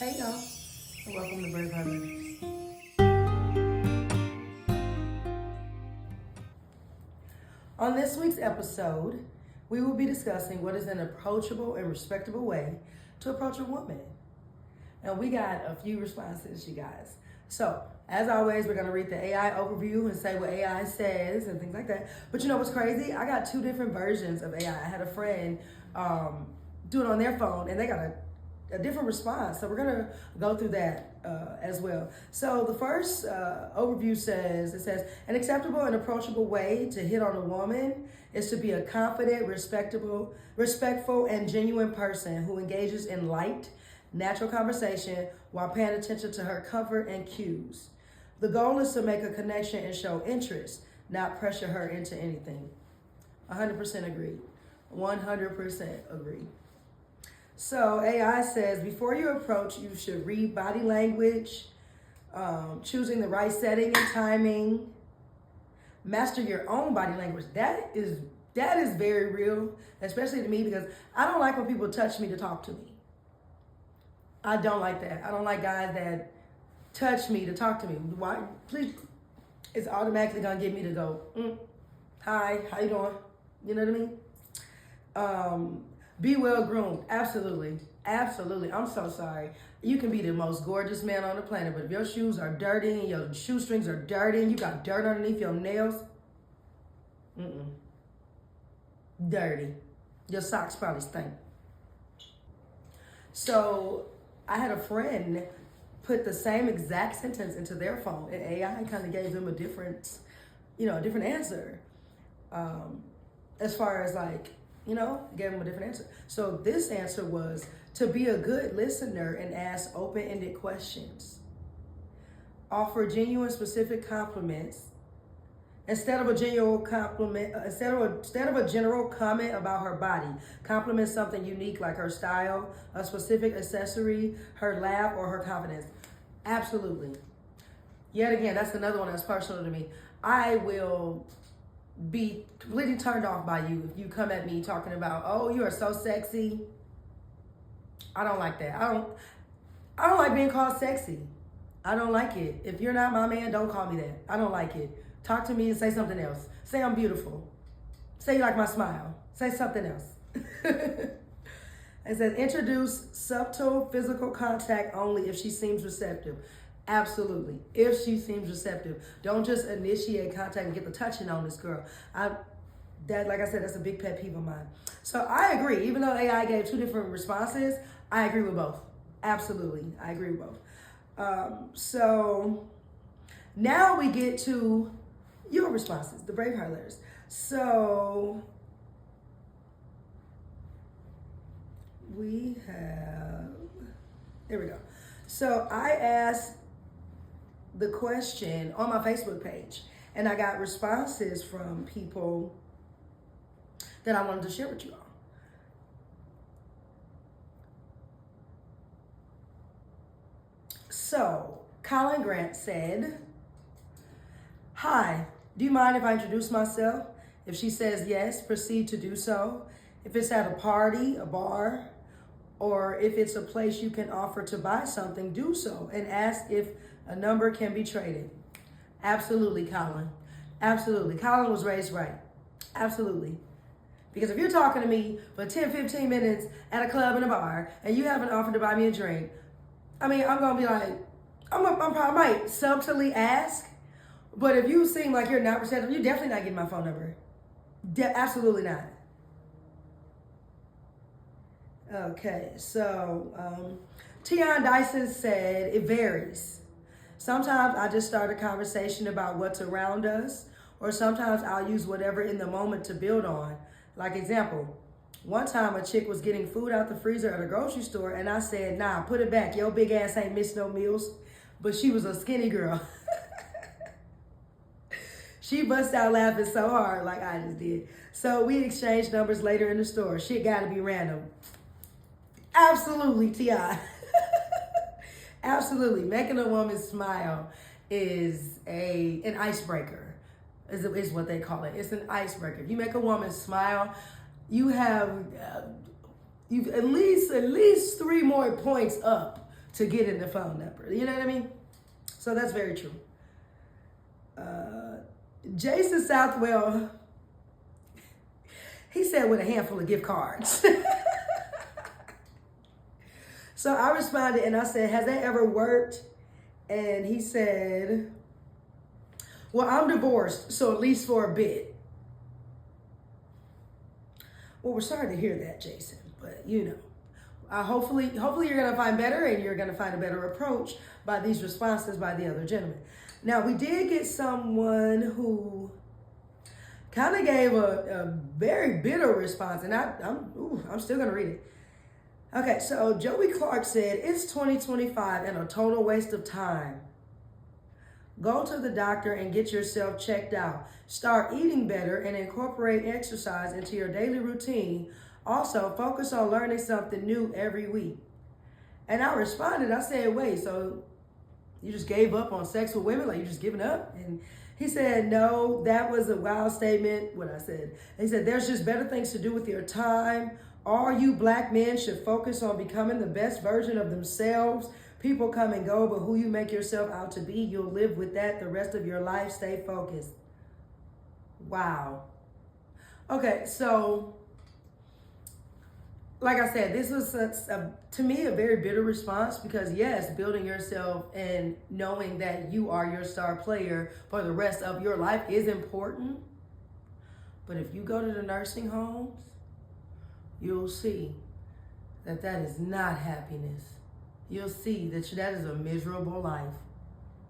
Hey y'all, and welcome to Bravehearts. On this week's episode, we will be discussing what is an approachable and respectable way to approach a woman. And we got a few responses, you guys. So, as always, we're going to read the AI overview and say what AI says and things like that. But you know what's crazy? I got two different versions of AI. I had a friend do it on their phone, and they got a different response. So we're going to go through that as well. So the first overview says, an acceptable and approachable way to hit on a woman is to be a confident, respectful, and genuine person who engages in light, natural conversation while paying attention to her comfort and cues. The goal is to make a connection and show interest, not pressure her into anything. 100% agree. 100% agree. So AI says, before you approach, you should read body language, choosing the right setting and timing, master your own body language. That is very real, especially to me, because I don't like when people touch me to talk to me. I don't like that. I don't like guys that touch me to talk to me. Why? Please, it's automatically gonna get me to go, hi, how you doing? You know what I mean? Be well groomed. Absolutely. Absolutely. I'm so sorry. You can be the most gorgeous man on the planet, but if your shoes are dirty and your shoestrings are dirty and you got dirt underneath your nails, dirty. Your socks probably stink. So I had a friend put the same exact sentence into their phone, and AI kind of gave them a different answer. As far as gave them a different answer. So this answer was to be a good listener and ask open-ended questions. Offer genuine, specific compliments instead of a general comment about her body. Compliment something unique like her style, a specific accessory, her laugh, or her confidence. Absolutely. Yet again, that's another one that's personal to me. I will be completely turned off by you if you come at me talking about, oh, you are so sexy. I don't like that. I don't like being called sexy. I don't like it. If you're not my man, don't call me that. I don't like it. Talk to me and say something else. Say I'm beautiful. Say you like my smile. Say something else. It says introduce subtle physical contact only if she seems receptive. Absolutely. If she seems receptive. Don't just initiate contact and get the touching on this girl. Like I said, that's a big pet peeve of mine. So I agree. Even though AI gave two different responses, I agree with both. Absolutely. I agree with both. So now we get to your responses, the Bravehearts. So here we go. So I asked the question on my Facebook page, and I got responses from people that I wanted to share with you all. So Colin Grant said, hi, do you mind if I introduce myself? If she says yes, proceed to do so. If it's at a party, a bar, or if it's a place you can offer to buy something, do so, and ask if a number can be traded. Absolutely, Colin. Absolutely. Colin was raised right. Absolutely. Because if you're talking to me for 10, 15 minutes at a club and a bar, and you haven't offered to buy me a drink, I'm going to be like, I might subtly ask, but if you seem like you're not receptive, you're definitely not getting my phone number. Absolutely not. Okay, so Tion Dyson said, it varies. Sometimes I just start a conversation about what's around us, or sometimes I'll use whatever in the moment to build on. Like example, one time a chick was getting food out the freezer at a grocery store, and I said, nah, put it back. Your big ass ain't missed no meals. But she was a skinny girl. She bust out laughing so hard like I just did. So we exchanged numbers later in the store. Shit gotta be random. Absolutely, T.I. Absolutely. Making a woman smile is an icebreaker, is what they call it. It's an icebreaker. If you make a woman smile, you have you've at least 3 more points up to get in the phone number. You know what I mean? So that's very true. Jason Southwell, he said with a handful of gift cards. So I responded and I said, has that ever worked? And he said, well, I'm divorced, so at least for a bit. Well, we're sorry to hear that, Jason, but hopefully you're going to find better, and you're going to find a better approach by these responses by the other gentleman. Now, we did get someone who kind of gave a very bitter response, and I'm still going to read it. Okay, so Joey Clark said, it's 2025 and a total waste of time. Go to the doctor and get yourself checked out. Start eating better and incorporate exercise into your daily routine. Also, focus on learning something new every week. And I responded, I said, wait, so you just gave up on sex with women? Like, you just giving up? And he said, no, that was a wild statement, what I said. He said, there's just better things to do with your time. All you black men should focus on becoming the best version of themselves. People come and go, but who you make yourself out to be, you'll live with that the rest of your life. Stay focused. Wow. Okay, so like I said, this was to me a very bitter response, because yes, building yourself and knowing that you are your star player for the rest of your life is important. But if you go to the nursing homes, you'll see that is not happiness. You'll see that that is a miserable life.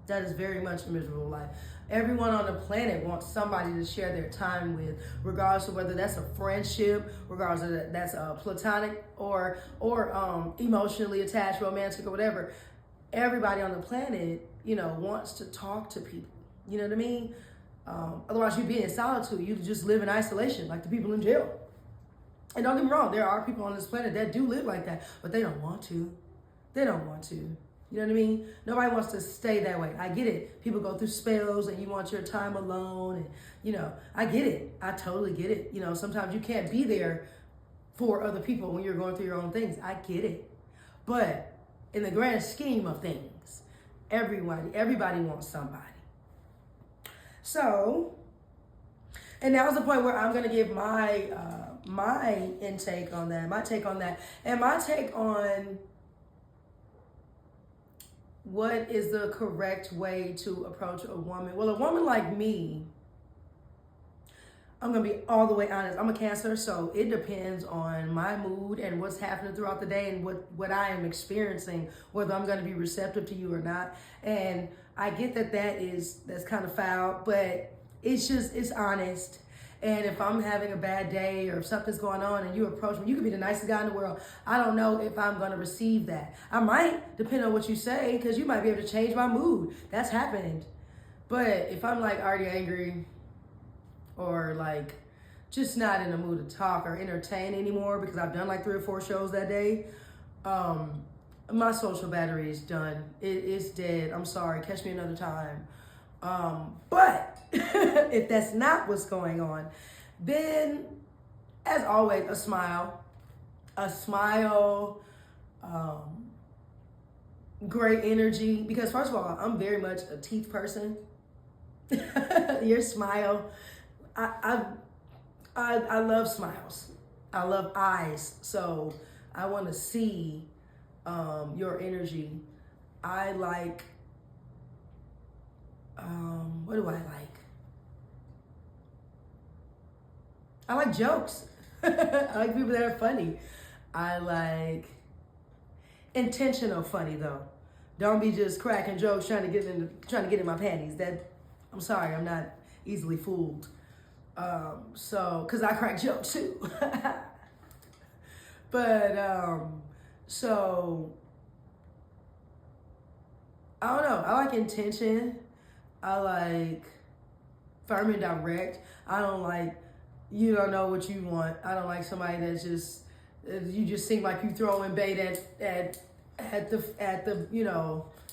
That is very much a miserable life. Everyone on the planet wants somebody to share their time with, regardless of whether that's a friendship, regardless of that's a platonic or emotionally attached, romantic, or whatever. Everybody on the planet, wants to talk to people. You know what I mean? Otherwise, you'd be in solitude. You'd just live in isolation, like the people in jail. And don't get me wrong, there are people on this planet that do live like that, but they don't want to. They don't want to. You know what I mean? Nobody wants to stay that way. I get it. People go through spells and you want your time alone. And, I get it. I totally get it. Sometimes you can't be there for other people when you're going through your own things. I get it. But in the grand scheme of things, everybody wants somebody. So, and now's the point where I'm going to give my take on that, and my take on what is the correct way to approach a woman. Well, a woman like me, I'm going to be all the way honest. I'm a Cancer, so it depends on my mood and what's happening throughout the day and what I am experiencing, whether I'm going to be receptive to you or not. And I get that's kind of foul, but it's honest. And if I'm having a bad day or if something's going on and you approach me, you could be the nicest guy in the world. I don't know if I'm going to receive that. I might, depending on what you say, because you might be able to change my mood. That's happened. But if I'm like already angry or like just not in the mood to talk or entertain anymore because I've done like 3 or 4 shows that day, my social battery is done. It's dead. I'm sorry. Catch me another time. But if that's not what's going on, then as always, a smile, great energy. Because first of all, I'm very much a teeth person. Your smile, I love smiles. I love eyes. So I want to see your energy. I like, what do I like? I like jokes. I like people that are funny. I like intentional funny though. Don't be just cracking jokes trying to get in my panties. I'm sorry, I'm not easily fooled. So, cause I crack jokes too. But so I don't know. I like intention. I like firm and direct. I don't like you don't know what you want. I don't like somebody that's just you just seem like you throwing bait at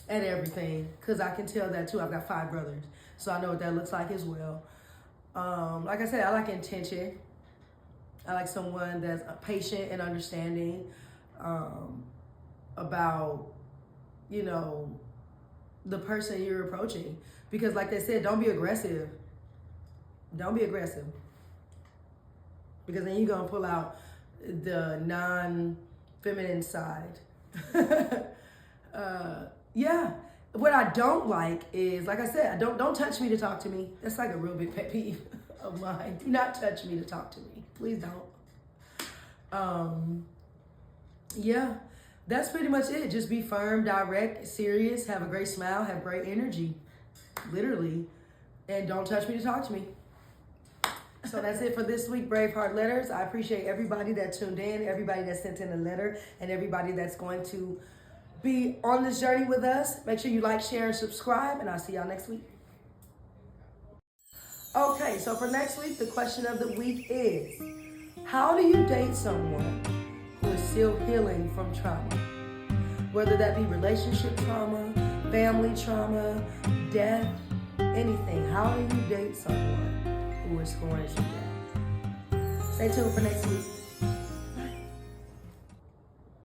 everything. Cause I can tell that too. I've got 5 brothers, so I know what that looks like as well. Like I said, I like intention. I like someone that's patient and understanding about you know, the person you're approaching. Because like they said, don't be aggressive. Don't be aggressive. Because then you're going to pull out the non-feminine side. Yeah. What I don't like is, like I said, don't touch me to talk to me. That's like a real big pet peeve of mine. Do not touch me to talk to me. Please don't. Yeah. That's pretty much it. Just be firm, direct, serious, have a great smile, have great energy. Literally. And don't touch me to talk to me. So that's it for this week, Braveheart Letters. I appreciate everybody that tuned in, everybody that sent in a letter, and everybody that's going to be on this journey with us. Make sure you like, share, and subscribe, and I'll see y'all next week. Okay, so for next week, the question of the week is, how do you date someone who is still healing from trauma? Whether that be relationship trauma, family trauma, death, anything. How do you date someone who is going through that? Stay tuned for next week.